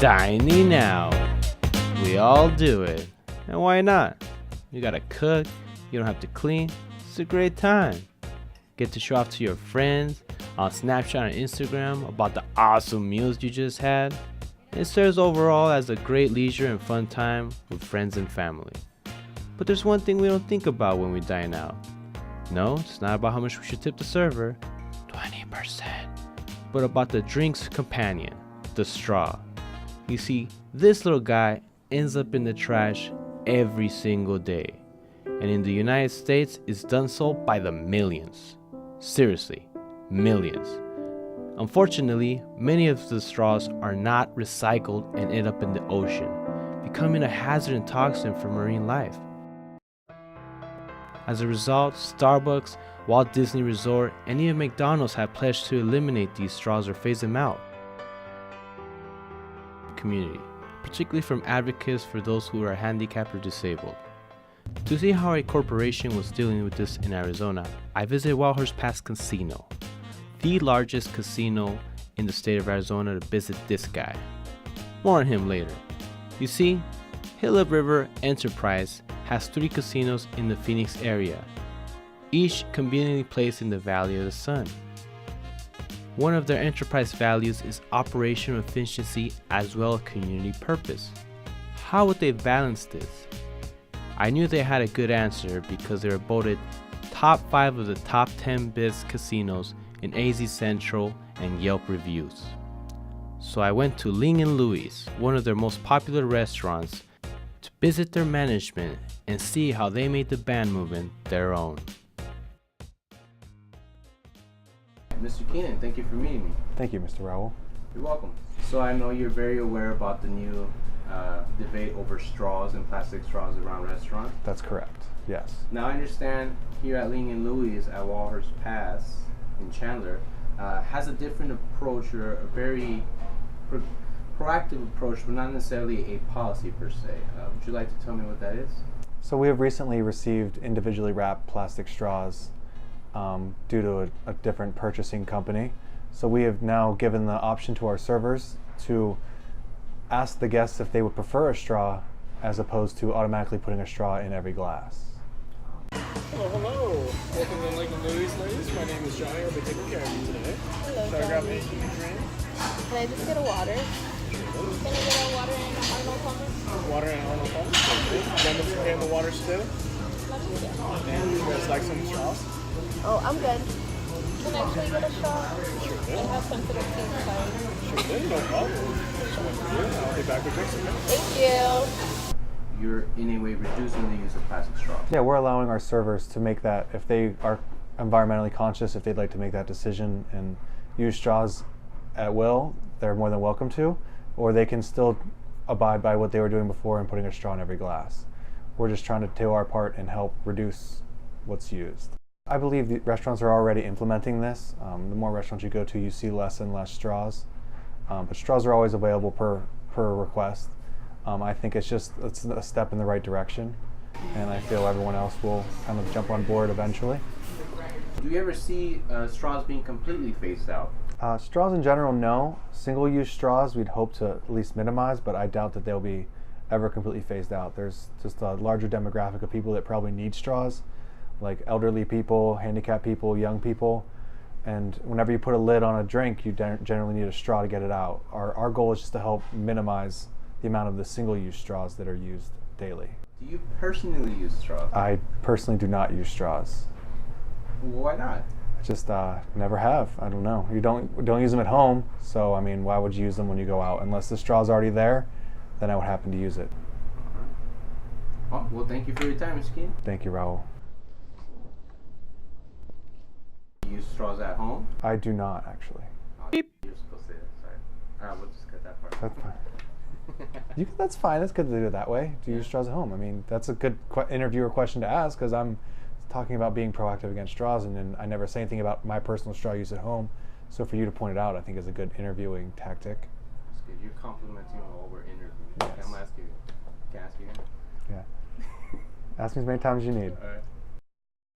Dining out. We all do it. And why not? You gotta cook, you don't have to clean. It's a great time. Get to show off to your friends on Snapchat and Instagram about the awesome meals you just had. It serves overall as a great leisure and fun time with friends and family. But there's one thing we don't think about when we dine out. No, it's not about how much we should tip the server, 20%, but about the drink's companion, the straw. You see, this little guy ends up in the trash every single day. And in the United States, it's done so by the millions. Seriously, millions. Unfortunately, many of the straws are not recycled and end up in the ocean, becoming a hazard and toxin for marine life. As a result, Starbucks, Walt Disney Resort, and even McDonald's have pledged to eliminate these straws or phase them out. Community, particularly from advocates for those who are handicapped or disabled. To see how a corporation was dealing with this in Arizona, I visited Wildhorse Pass Casino, the largest casino in the state of Arizona, to visit this guy. More on him later. You see, Gila River Enterprise has 3 casinos in the Phoenix area, each conveniently placed in the Valley of the Sun. One of their enterprise values is operational efficiency as well as community purpose. How would they balance this? I knew they had a good answer because they were voted top 5 of the top 10 best casinos in AZ Central and Yelp reviews. So I went to Ling and Louie's, one of their most popular restaurants, to visit their management and see how they made the band movement their own. Mr. Keenan, thank you for meeting me. Thank you, Mr. Raul. You're welcome. So I know you're very aware about the new debate over straws and plastic straws around restaurants. That's correct, yes. Now I understand here at Ling and Louie's at Wildhorse Pass in Chandler has a different approach, or a very proactive approach, but not necessarily a policy per se. Would you like to tell me what that is? So we have recently received individually wrapped plastic straws due to a different purchasing company. So we have now given the option to our servers to ask the guests if they would prefer a straw as opposed to automatically putting a straw in every glass. Hello. Welcome to Ling and Louie's, ladies. My name is Johnny. I'll be taking care of you today. Hello, Should I grab Johnny. anything to drink? Can I just get a water? Can I get a water and an Arnold Palmer? Water and Arnold Palmer. Lemons okay in the water still? And you guys like some straws? Oh, I'm good. Can I actually get a straw? Sure I do. have sensitive teeth, sorry. Sure do, no problem. I'll be back with drinks, okay? Thank you. You're in a way reducing the use of plastic straws. Yeah, we're allowing our servers to make that, if they are environmentally conscious, if they'd like to make that decision and use straws at will, they're more than welcome to, or they can still abide by what they were doing before and putting a straw in every glass. We're just trying to do our part and help reduce what's used. I believe the restaurants are already implementing this. The more restaurants you go to, you see less and less straws. But straws are always available per request. I think it's a step in the right direction, and I feel everyone else will kind of jump on board eventually. Do you ever see straws being completely phased out? Straws in general, no. Single-use straws we'd hope to at least minimize, but I doubt that they'll be ever completely phased out. There's just a larger demographic of people that probably need straws, like elderly people, handicapped people, young people, and whenever you put a lid on a drink, you generally need a straw to get it out. Our goal is just to help minimize the amount of the single-use straws that are used daily. Do you personally use straws? I personally do not use straws. Why not? I just never have. I don't know. You don't use them at home, so I mean, why would you use them when you go out? Unless the straw's already there, then I would happen to use it. Well, thank you for your time, Mr. Keenan. Thank you, Raul. You use straws at home? I do not, actually. You're supposed to say that, sorry. We'll just cut that part. That's fine. That's fine. That's good to do it that way. Do you use straws at home? I mean, that's a good interviewer question to ask, because I'm talking about being proactive against straws, and then I never say anything about my personal straw use at home. So for you to point it out, I think is a good interviewing tactic. That's good. You're complimenting on what we're interviewing. Yes. I'm asking you. Can I ask you again? Yeah. Ask me as many times as you need. All right.